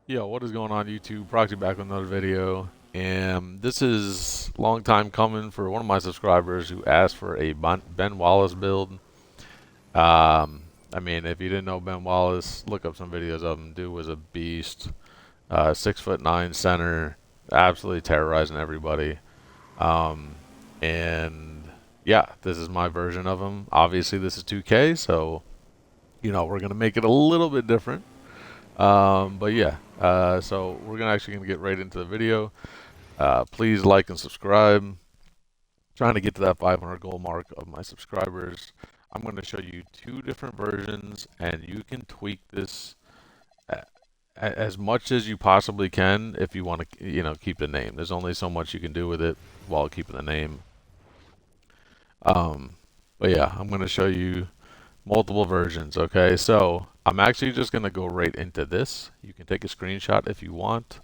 Yo, what is going on YouTube? Proxy back with another video. And this is a long time coming for one of my subscribers who asked for a Ben Wallace build. I mean, if you didn't know Ben Wallace, look up some videos of him. Dude was a beast. 6'9" center, absolutely terrorizing everybody. Um, and yeah, this is my version of him. Obviously, this is 2K, so we're gonna make it a little bit different. But yeah, so we're gonna get right into the video. Please like and subscribe. Trying to get to that 500 goal mark of my subscribers. I'm going to show you two different versions, and you can tweak this as much as you possibly can if you want to, keep the name. There's only so much you can do with it while keeping the name. Um, but yeah, I'm going to show you multiple versions. Okay, so I'm actually just going to go right into this. You can take a screenshot if you want.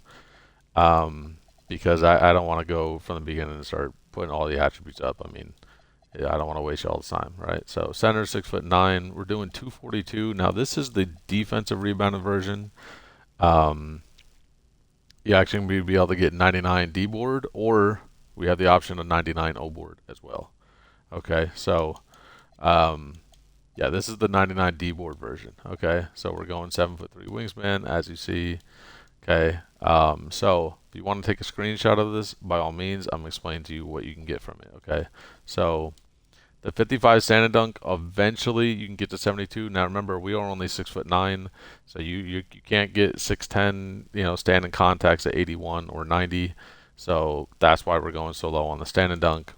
Because I don't want to go from the beginning and start putting all the attributes up. I mean, yeah, I don't want to waste all the time, right? So center 6'9". We're doing 242. Now this is the defensive rebounded version. Um, you actually going to be able to get 99 D board, or we have the option of 99 O board as well. Okay, so um, yeah, this is the 99 D board version. Okay, so we're going 7'3" wingspan, as you see. Okay, so if you want to take a screenshot of this, by all means, I'm explaining to you what you can get from it. Okay, so the 55 stand dunk, eventually you can get to 72. Now remember, we are only 6'9", so you can't get 6'10", standing contacts at 81 or 90. So that's why we're going so low on the stand and dunk.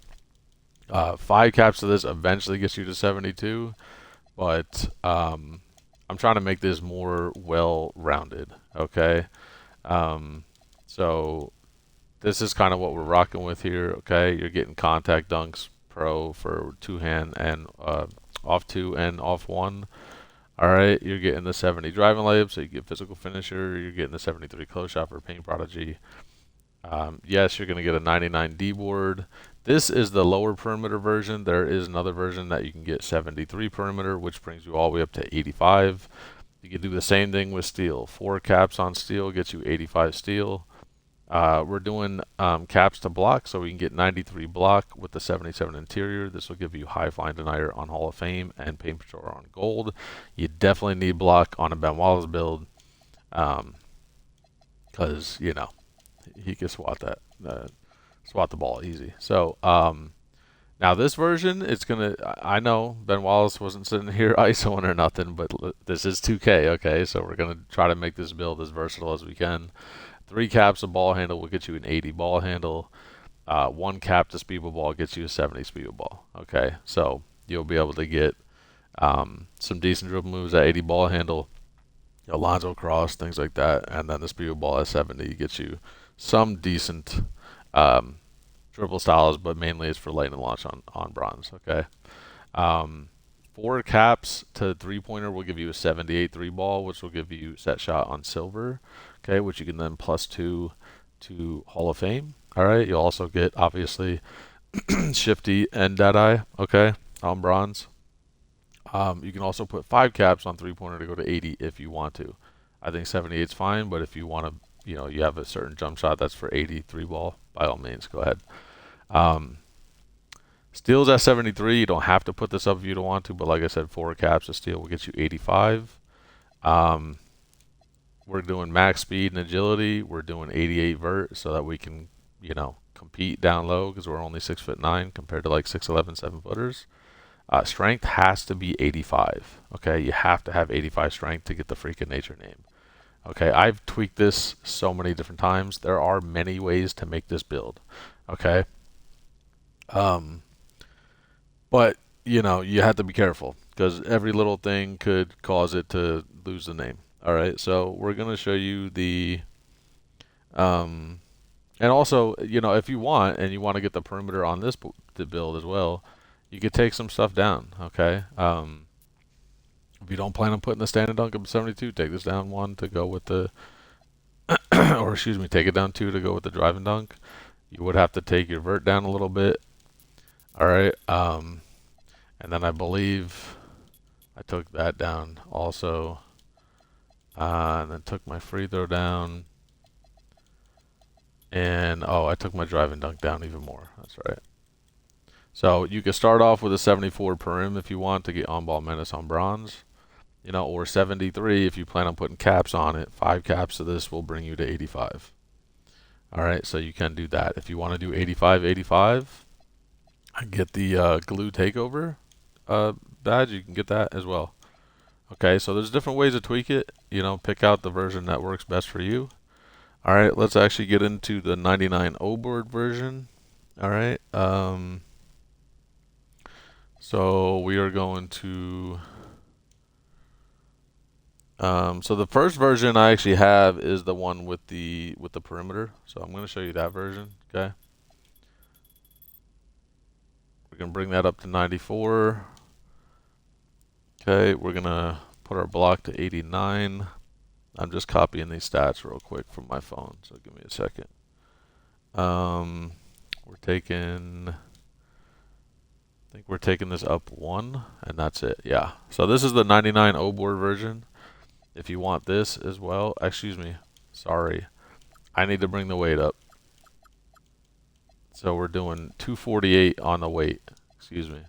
5 caps of this eventually gets you to 72, but I'm trying to make this more well-rounded. Okay. Um, so this is kind of what we're rocking with here. Okay, you're getting contact dunks pro for two hand and off two and off one. All right, you're getting the 70 driving layup, so you get physical finisher. You're getting the 73 close shot for paint prodigy. Yes, you're going to get a 99 D board. This is the lower perimeter version. There is another version that you can get 73 perimeter, which brings you all the way up to 85. You can do the same thing with steel. 4 caps on steel gets you 85 steel. We're doing caps to block, so we can get 93 block with the 77 interior. This will give you high flying denier on Hall of Fame and paint patrol on gold. You definitely need block on a Ben Wallace build, because he can swat the ball easy. So now this version, it's gonna. I know Ben Wallace wasn't sitting here ISOing or nothing, but this is 2K, okay? So we're gonna try to make this build as versatile as we can. 3 caps of ball handle will get you an 80 ball handle. 1 cap to speedball ball gets you a 70 speedball ball. Okay, so you'll be able to get some decent dribble moves at 80 ball handle, Alonzo cross, things like that, and then the speedball ball at 70 gets you some decent um, dribble styles, but mainly it's for late and launch on bronze. Okay. Um, 4 caps to 3-pointer will give you a 78 3 ball, which will give you set shot on silver. Okay, which you can then +2 to Hall of Fame. All right, you'll also get obviously Shifty and Deadeye. Okay, on bronze. You can also put 5 caps on 3-pointer to go to 80 if you want to. I think 78 is fine, but if you want to, you have a certain jump shot that's for 80 3 ball, by all means, go ahead. Um, Steel's at 73. You don't have to put this up if you don't want to, but like I said, 4 caps of steel will get you 85. Um, we're doing max speed and agility. We're doing 88 vert so that we can, compete down low because we're only 6'9" compared to like 6'11", 7-footers. Strength has to be 85. Okay, you have to have 85 strength to get the freaking nature name. Okay, I've tweaked this so many different times. There are many ways to make this build. Okay. Um, But you have to be careful because every little thing could cause it to lose the name. All right, so we're gonna show you um, and also if you want and you want to get the perimeter on this the build as well, you could take some stuff down. Okay, if you don't plan on putting the standard dunk up 72, take this down 1 to go with the, or excuse me, take it down 2 to go with the driving dunk. You would have to take your vert down a little bit. All right, and then I believe I took that down also. And then took my free throw down. And, oh, I took my drive and dunk down even more. That's right. So you can start off with a 74 perim if you want to get on-ball menace on bronze. You know, or 73 if you plan on putting caps on it. 5 caps of this will bring you to 85. All right, so you can do that. If you want to do 85, 85, and get the glue takeover badge, you can get that as well. Okay, so there's different ways to tweak it. You know, pick out the version that works best for you. All right, let's actually get into the 99 O board version. All right, so we are going to. So the first version I actually have is the one with the perimeter. So I'm going to show you that version. Okay, we're going to bring that up to 94. Okay, we're going to put our block to 89. I'm just copying these stats real quick from my phone, so give me a second. We're taking, I think we're taking this up 1, and that's it. Yeah. So this is the 99 O board version. If you want this as well, excuse me, sorry, I need to bring the weight up. So we're doing 248 on the weight. Excuse me.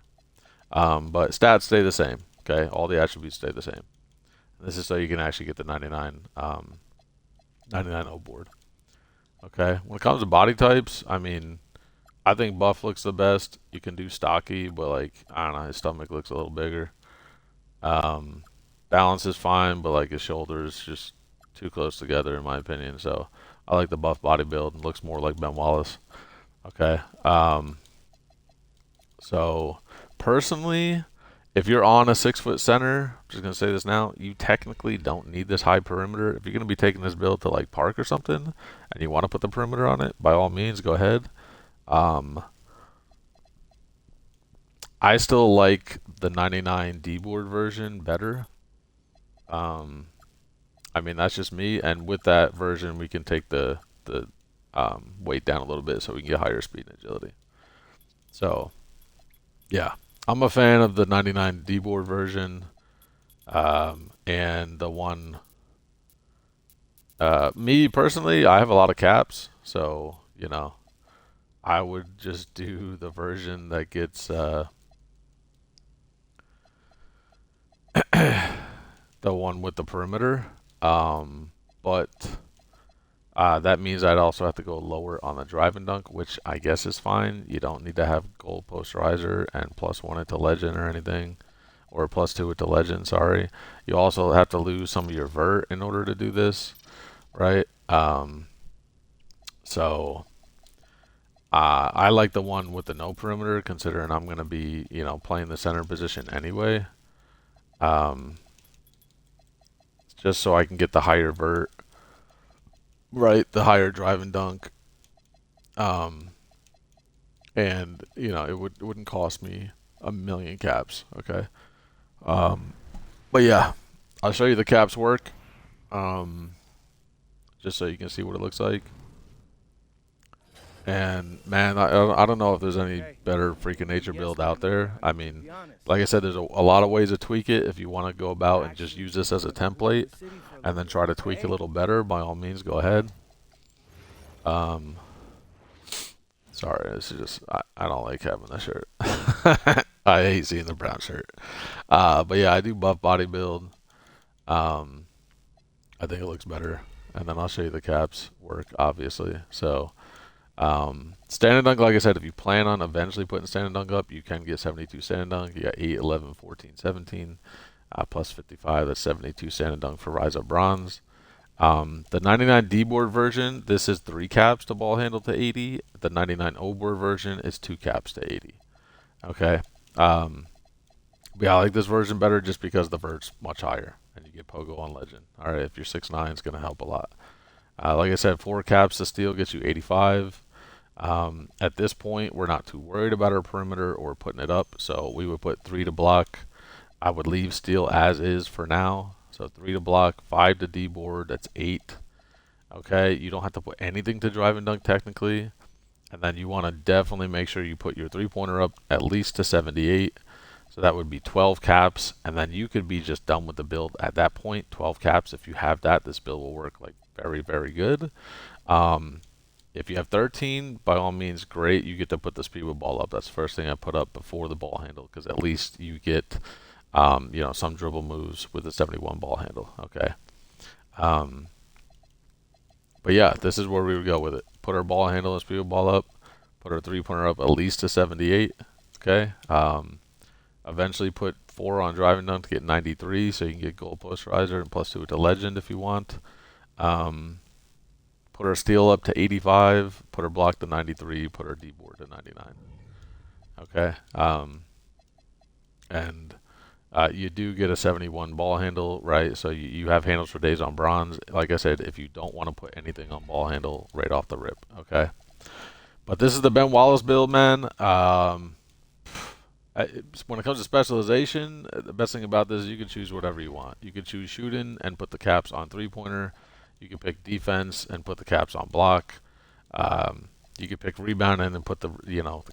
But stats stay the same. Okay, all the attributes stay the same. This is so you can actually get the 99 O board. Okay, when it comes to body types, I mean, I think buff looks the best. You can do stocky, but like, I don't know, his stomach looks a little bigger. Balance is fine, but like his shoulders just too close together in my opinion. So I like the buff body build. It looks more like Ben Wallace. Okay. So personally, if you're on a 6-foot center, I'm just gonna say this now, you technically don't need this high perimeter. If you're gonna be taking this build to like park or something, and you want to put the perimeter on it, by all means, go ahead. I still like the 99 D board version better. I mean that's just me, and with that version, we can take the weight down a little bit so we can get higher speed and agility. So yeah, I'm a fan of the 99 D board version, and the one. Me personally, I have a lot of caps, so you know, I would just do the version that gets the one with the perimeter. But that means I'd also have to go lower on the drive and dunk, which I guess is fine. You don't need to have gold posterizer and +1 it to legend or anything, or +2 it to legend, sorry. You also have to lose some of your vert in order to do this, right? So I like the one with the no perimeter, considering I'm going to be, you know, playing the center position anyway. Just so I can get the higher vert, right? The higher drive and dunk. And you know, it wouldn't cost me a million caps, okay? But yeah, I'll show you the caps work, just so you can see what it looks like. And man, I don't know if there's any better freaking nature build out there. I mean, like I said, there's a lot of ways to tweak it. If you want to go about and just use this as a template and then try to tweak it a little better, by all means, go ahead. Sorry, this is just, I don't like having that shirt. I hate seeing the brown shirt. But yeah, I do buff body build. I think it looks better. And then I'll show you the caps work, obviously. So, standing dunk, like I said, if you plan on eventually putting standing dunk up, you can get 72 standing dunk. You got 8, 11, 14, 17, plus 55. That's 72 standing dunk for Rise Up Bronze. The 99 D board version, this is 3 caps to ball handle to 80. The 99 O board version is 2 caps to 80. Okay. Yeah, I like this version better just because the vert's much higher and you get pogo on legend. All right, if you're 6'9", it's going to help a lot. Like I said, 4 caps to steal gets you 85. At this point, we're not too worried about our perimeter or putting it up, so we would put 3 to block. I would leave steal as is for now. So 3 to block, 5 to D board, that's 8. Okay, you don't have to put anything to drive and dunk technically. And then you want to definitely make sure you put your 3-pointer up at least to 78. So that would be 12 caps, and then you could be just done with the build at that point. 12 caps, if you have that, this build will work like very, very good. Um, if you have 13, by all means, great. You get to put the speedway ball up. That's the first thing I put up before the ball handle, because at least you get, some dribble moves with the 71 ball handle. Okay. Um, but yeah, this is where we would go with it. Put our ball handle and speedway ball up. Put our 3-pointer up at least to 78. Okay. Eventually put 4 on driving dunk to get 93, so you can get goal posterizer and +2 to legend if you want. Put our steal up to 85. Put our block to 93. Put our D board to 99. Okay. And you do get a 71 ball handle, right? So you have handles for days on bronze. Like I said, if you don't want to put anything on ball handle right off the rip, okay? But this is the Ben Wallace build, man. When it comes to specialization, the best thing about this is you can choose whatever you want. You can choose shooting and put the caps on 3-pointer. You can pick defense and put the caps on block. You could pick rebound and then put the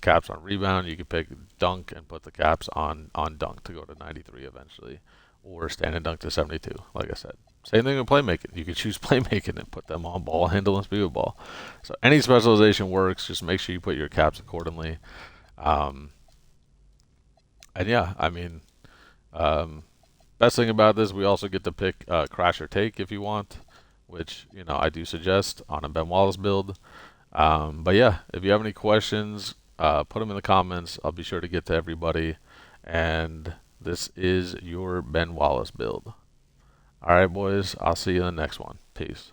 caps on rebound. You could pick dunk and put the caps on dunk to go to 93 eventually, or stand and dunk to 72. Like I said, same thing with playmaking. You could choose playmaking and put them on ball handle and speed with ball. So any specialization works. Just make sure you put your caps accordingly. And yeah, I mean, best thing about this, we also get to pick crash or take if you want, which I do suggest on a Ben Wallace build. But yeah, if you have any questions, put them in the comments. I'll be sure to get to everybody. And this is your Ben Wallace build. All right, boys. I'll see you in the next one. Peace.